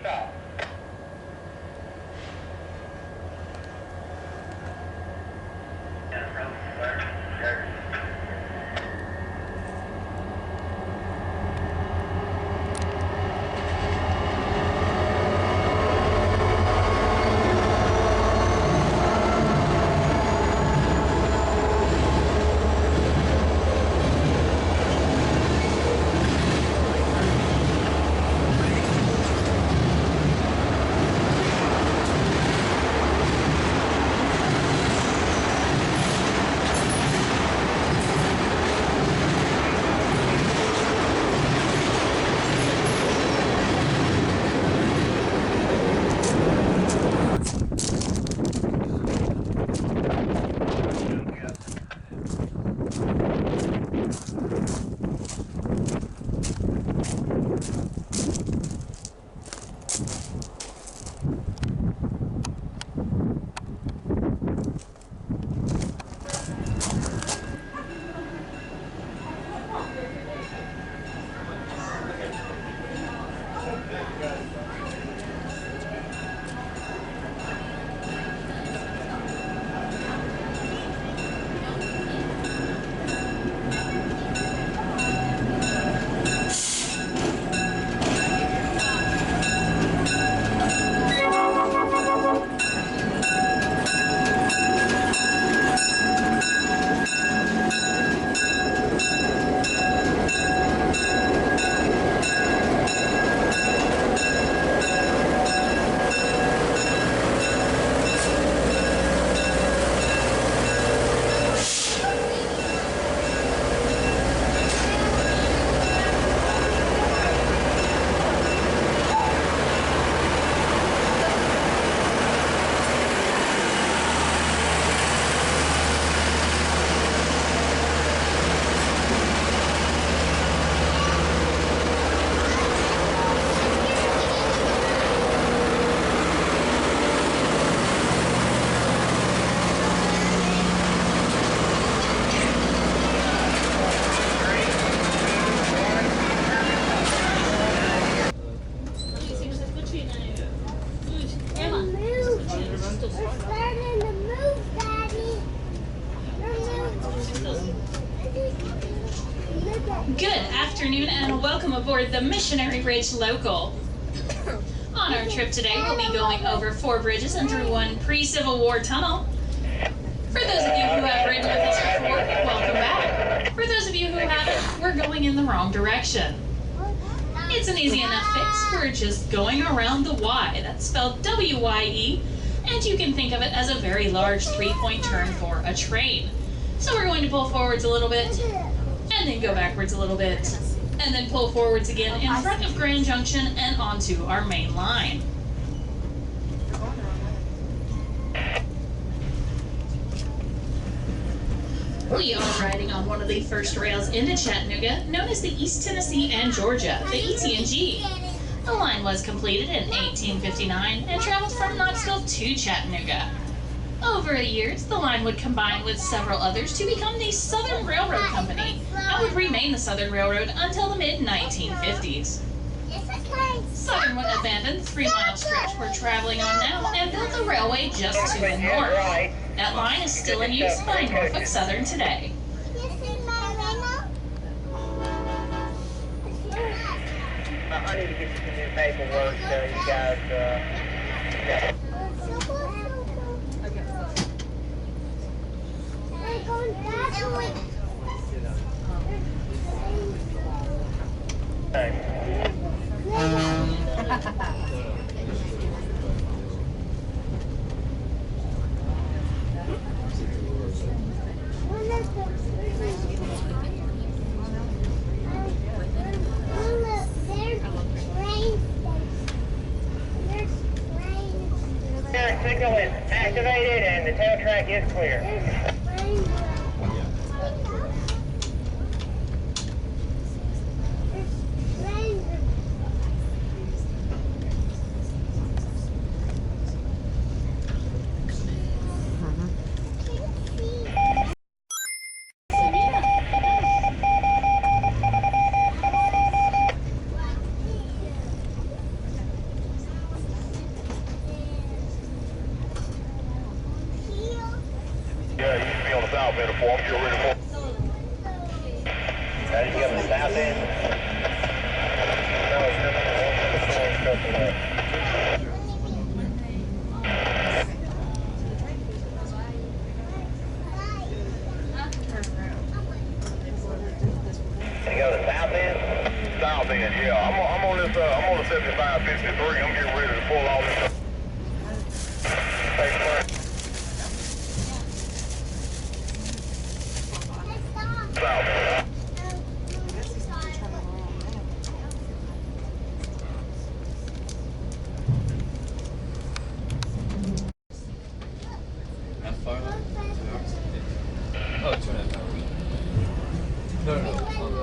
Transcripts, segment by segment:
stop. Good afternoon and welcome aboard the Missionary Ridge Local. On our trip today, we'll be going over 4 bridges and through 1 pre-Civil War tunnel. For those of you who have ridden with us before, welcome back. For those of you who haven't, we're going in the wrong direction. It's an easy enough fix. We're just going around the Y. That's spelled W-Y-E, and you can think of it as a very large 3-point turn for a train. So we're going to pull forwards a little bit, and then go backwards a little bit, and then pull forwards again in front of Grand Junction and onto our main line. We are riding on one of the first rails into Chattanooga, known as the East Tennessee and Georgia, the ET&G. The line was completed in 1859 and traveled from Knoxville to Chattanooga. Over the years, the line would combine with several others to become the Southern Railroad Company and would remain the Southern Railroad until the mid-1950s. Southern would abandon the 3-mile stretch we're traveling on now and built the railway just to the north. That line is still in use by Norfolk Southern today. I need to get you some new paperwork so you guys, yeah. Signal is activated and the tail track is clear. south end of 4. I'm getting ready for. How did you get on the south end? No, it's nothing. Can you go to the south end? South end, yeah. I'm on this. I'm on the 7553. I'm getting ready to pull all this. Thanks, man. South end. How far? 2 hours? Oh, 2.5 hours. No, on the.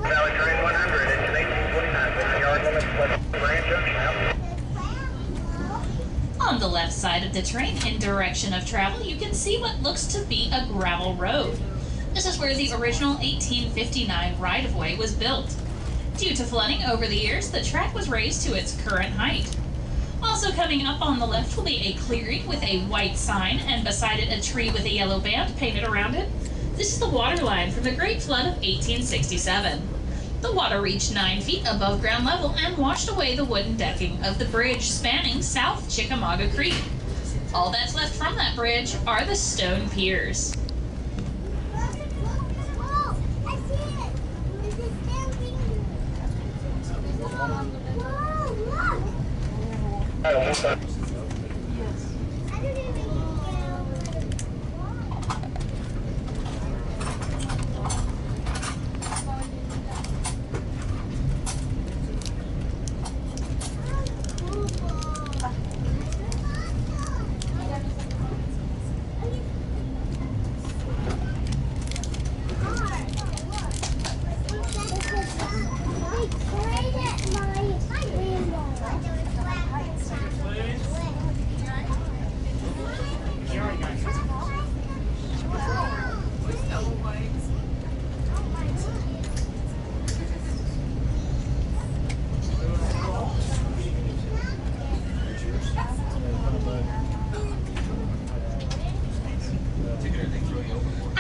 Valley Train 100, engine 1829, 50-yard limit, Pleasant Branch Junction out. On the left side of the train, in direction of travel, you can see what looks to be a gravel road. This is where the original 1859 right-of-way was built. Due to flooding over the years, the track was raised to its current height. Also coming up on the left will be a clearing with a white sign, and beside it a tree with a yellow band painted around it. This is the water line from the Great Flood of 1867. The water reached 9 feet above ground level and washed away the wooden decking of the bridge spanning South Chickamauga Creek. All that's left from that bridge are the stone piers.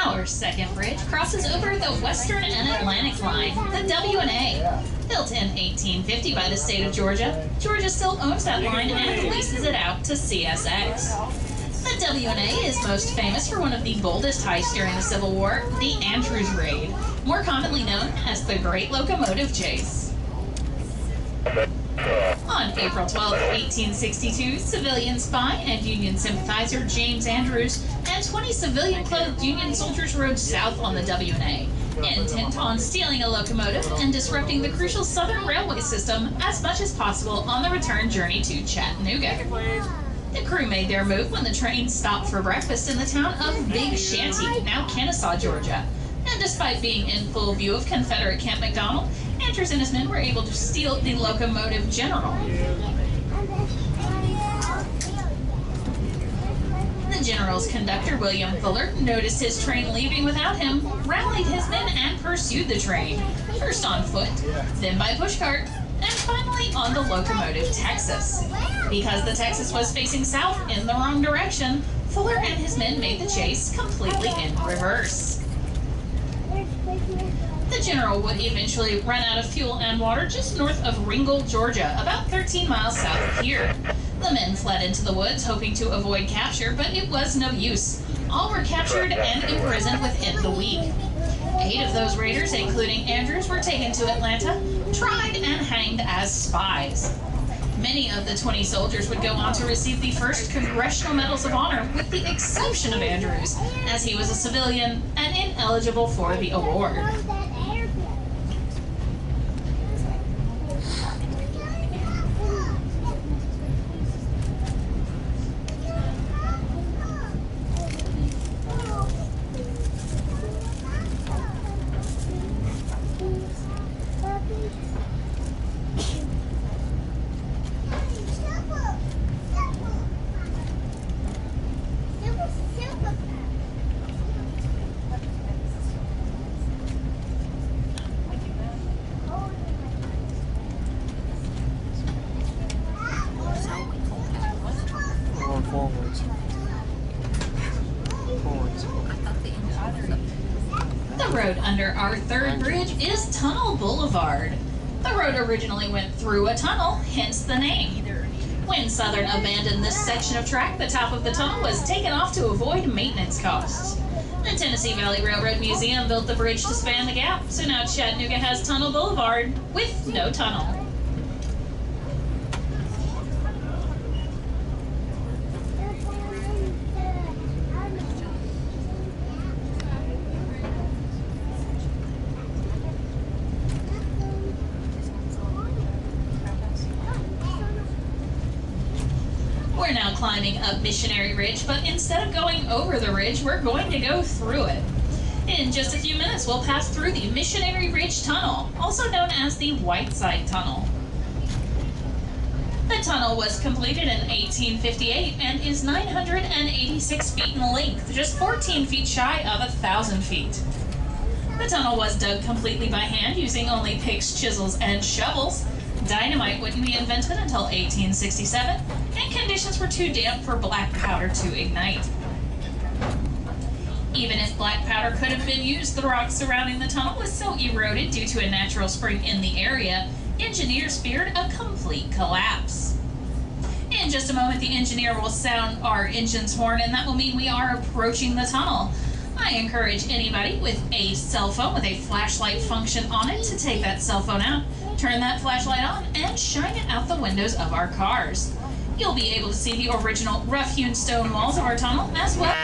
Our second bridge crosses over the Western and Atlantic Line, the W&A. Built in 1850 by the state of Georgia, Georgia still owns that line and leases it out to CSX. The W&A is most famous for one of the boldest heists during the Civil War, the Andrews Raid, more commonly known as the Great Locomotive Chase. On April 12, 1862, civilian spy and Union sympathizer James Andrews and 20 civilian-clothed Union soldiers rode south on the W&A, intent on stealing a locomotive and disrupting the crucial Southern railway system as much as possible on the return journey to Chattanooga. The crew made their move when the train stopped for breakfast in the town of Big Shanty, now Kennesaw, Georgia, and despite being in full view of Confederate Camp McDonald, Andrews and his men were able to steal the locomotive General. The General's conductor, William Fuller, noticed his train leaving without him, rallied his men, and pursued the train, first on foot, then by pushcart, and finally on the locomotive Texas. Because the Texas was facing south in the wrong direction, Fuller and his men made the chase completely in reverse. The General would eventually run out of fuel and water just north of Ringgold, Georgia, about 13 miles south of here. The men fled into the woods, hoping to avoid capture, but it was no use. All were captured and imprisoned within the week. 8 of those raiders, including Andrews, were taken to Atlanta, tried, and hanged as spies. Many of the 20 soldiers would go on to receive the first Congressional Medals of Honor, with the exception of Andrews, as he was a civilian and ineligible for the award. The road under our third bridge is Tunnel Boulevard. The road originally went through a tunnel, hence the name. When Southern abandoned this section of track, the top of the tunnel was taken off to avoid maintenance costs. The Tennessee Valley Railroad Museum built the bridge to span the gap, so now Chattanooga has Tunnel Boulevard with no tunnel. We're now climbing up Missionary Ridge, but instead of going over the ridge, we're going to go through it. In just a few minutes, we'll pass through the Missionary Ridge Tunnel, also known as the Whiteside Tunnel. The tunnel was completed in 1858 and is 986 feet in length, just 14 feet shy of 1,000 feet. The tunnel was dug completely by hand using only picks, chisels, and shovels. Dynamite wouldn't be invented until 1867, and conditions were too damp for black powder to ignite. Even if black powder could have been used, the rock surrounding the tunnel was so eroded due to a natural spring in the area, engineers feared a complete collapse. In just a moment, the engineer will sound our engine's horn, and that will mean we are approaching the tunnel. I encourage anybody with a cell phone with a flashlight function on it to take that cell phone out, turn that flashlight on, and shine it out the windows of our cars. You'll be able to see the original rough-hewn stone walls of our tunnel as well.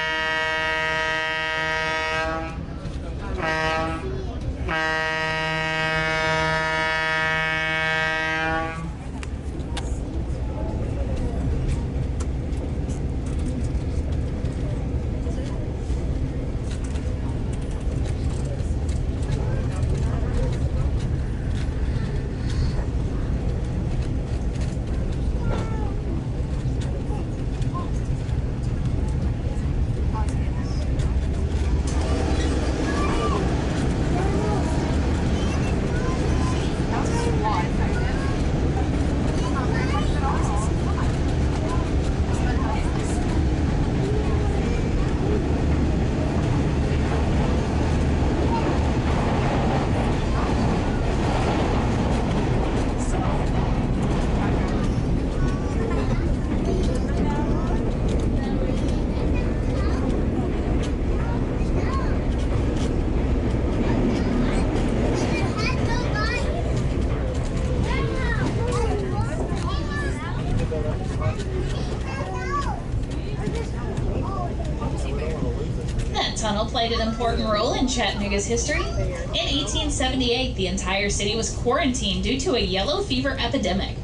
Tunnel played an important role in Chattanooga's history. In 1878, the entire city was quarantined due to a yellow fever epidemic.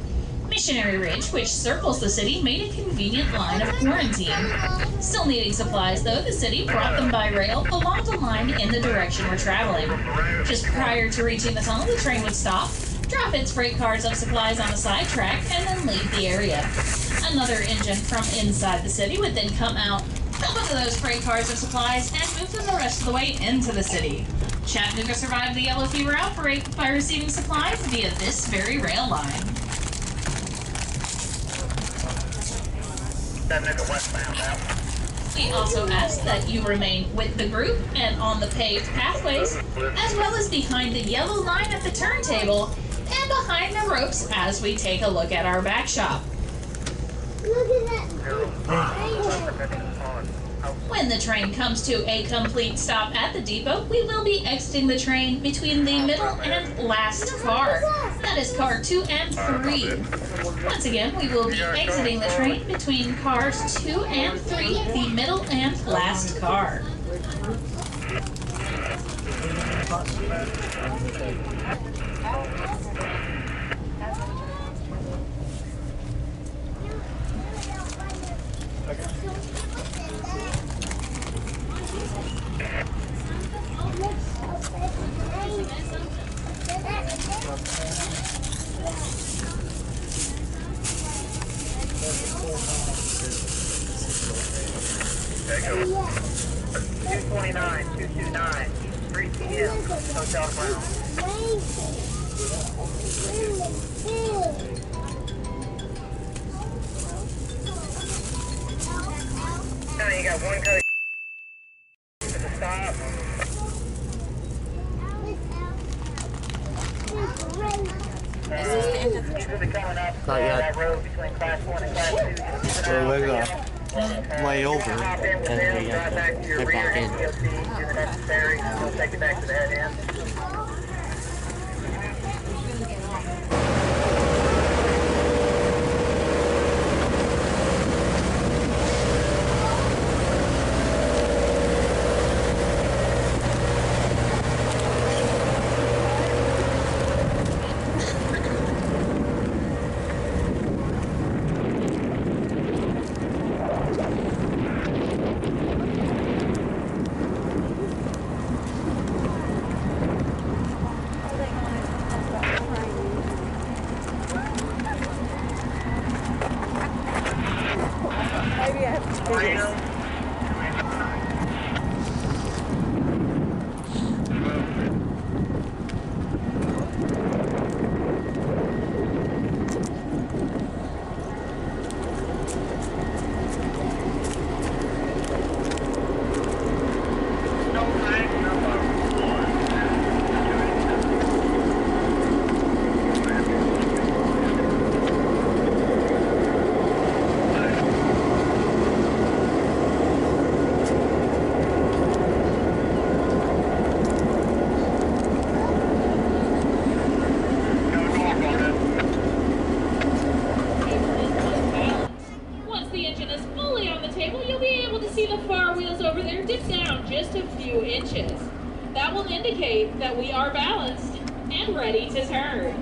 Missionary Ridge, which circles the city, made a convenient line of quarantine. Still needing supplies, though, the city brought them by rail along the line in the direction we're traveling. Just prior to reaching the tunnel, the train would stop, drop its freight cars of supplies on a side track, and then leave the area. Another engine from inside the city would then come out, fill into those freight cars of supplies, and move them the rest of the way into the city. Chattanooga survived the yellow fever outbreak by receiving supplies via this very rail line. Chattanooga westbound now. We also ask that you remain with the group and on the paved pathways, as well as behind the yellow line at the turntable and behind the ropes as we take a look at our back shop. Look at that. When the train comes to a complete stop at the depot, we will be exiting the train between the middle and last car. That is car 2 and 3. Once again, we will be exiting the train between cars 2 and 3, the middle and last car. There you go. 229, 229, 3 p.m. Hotel Brown. Now you got one code to the stop. This is the end of the trip. Coming up that road between class 1 and class 2. So we're gonna lay over and we have to get back in. Do the necessary, we'll take it back to the head end. That will indicate that we are balanced and ready to turn.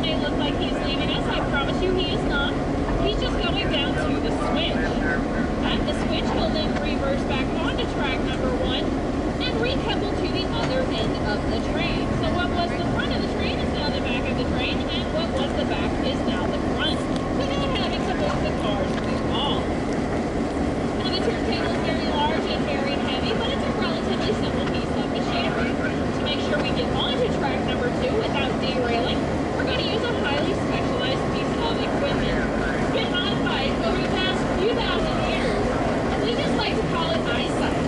may look like he's leaving us, I promise you he is not. He's just going down to the switch. At the switch, he'll then reverse back onto track number 1 and recouple to the other end of the train. So what was the front of the train is now the back of the train, and what was the back is now the front. Without having to move the cars through all. Now the turntable is very large and very heavy, but it's a relatively simple piece of machinery. To make sure we get onto track number 2 without derailing, we're going to use a highly specialized piece of equipment. It's been modified over the past few thousand years, and we just like to call it eyesight.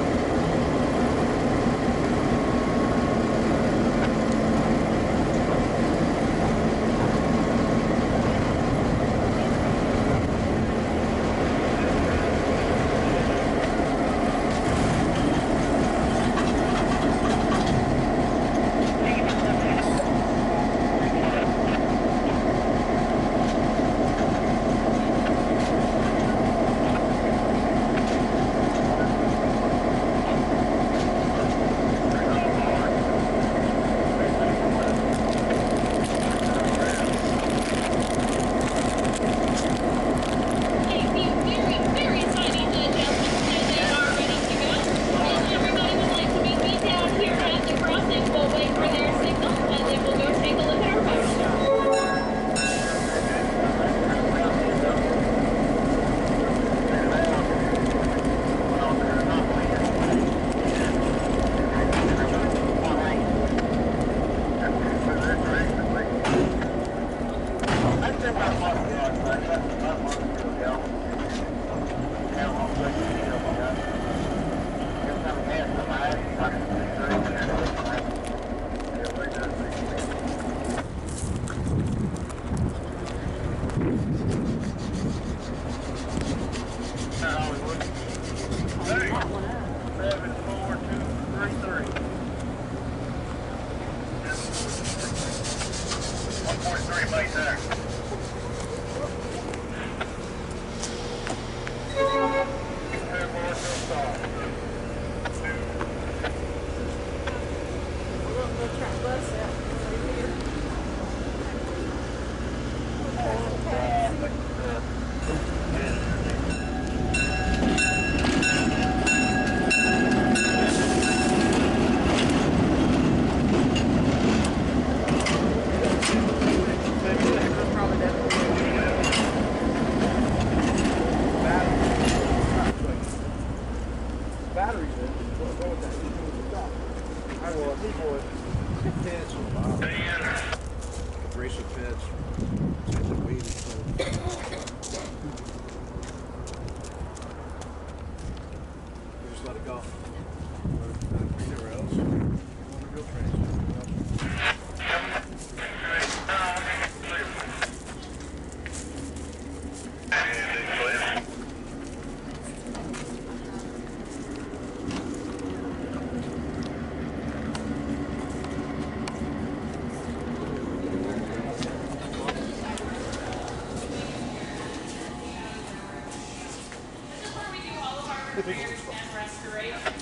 repairs and restoration.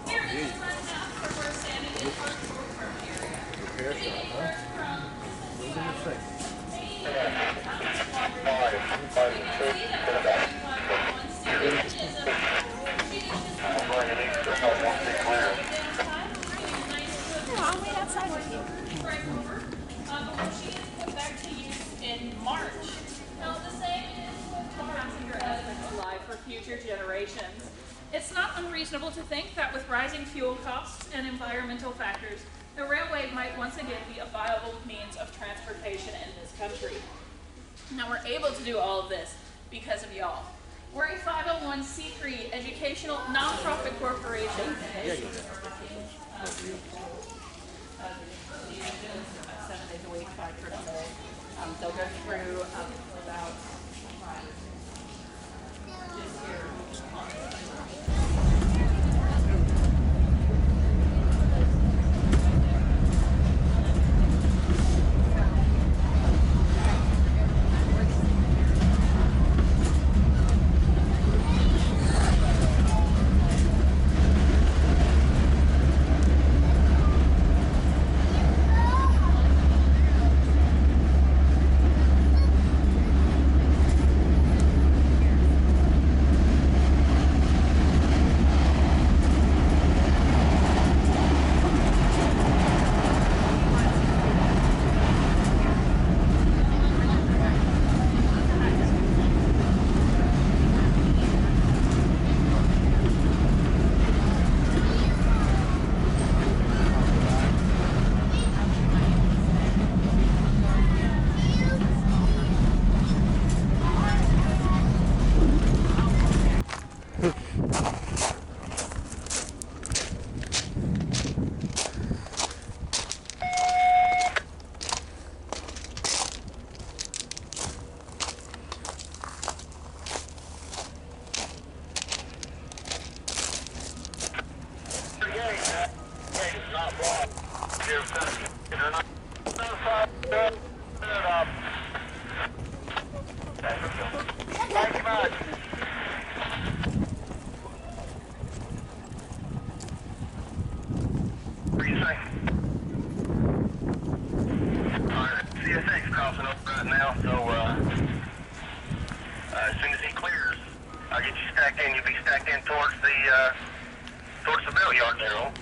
Here is the rundown for where we're standing in our short-term area. Anywhere from I'll wait outside with you. but she is put back to use in March. Now the same is with passenger estimates live for future generations. It's not unreasonable to think that with rising fuel costs and environmental factors, the railway might once again be a viable means of transportation in this country. Now we're able to do all of this because of y'all. We're a 501c3 educational nonprofit corporation. 7 days a week, 5 trips a day. They'll go through about this year. Thank you much. What do you say? Alright, CSX crossing up right now, so as soon as he clears, I'll get you stacked in. You'll be stacked in towards the bell yard there.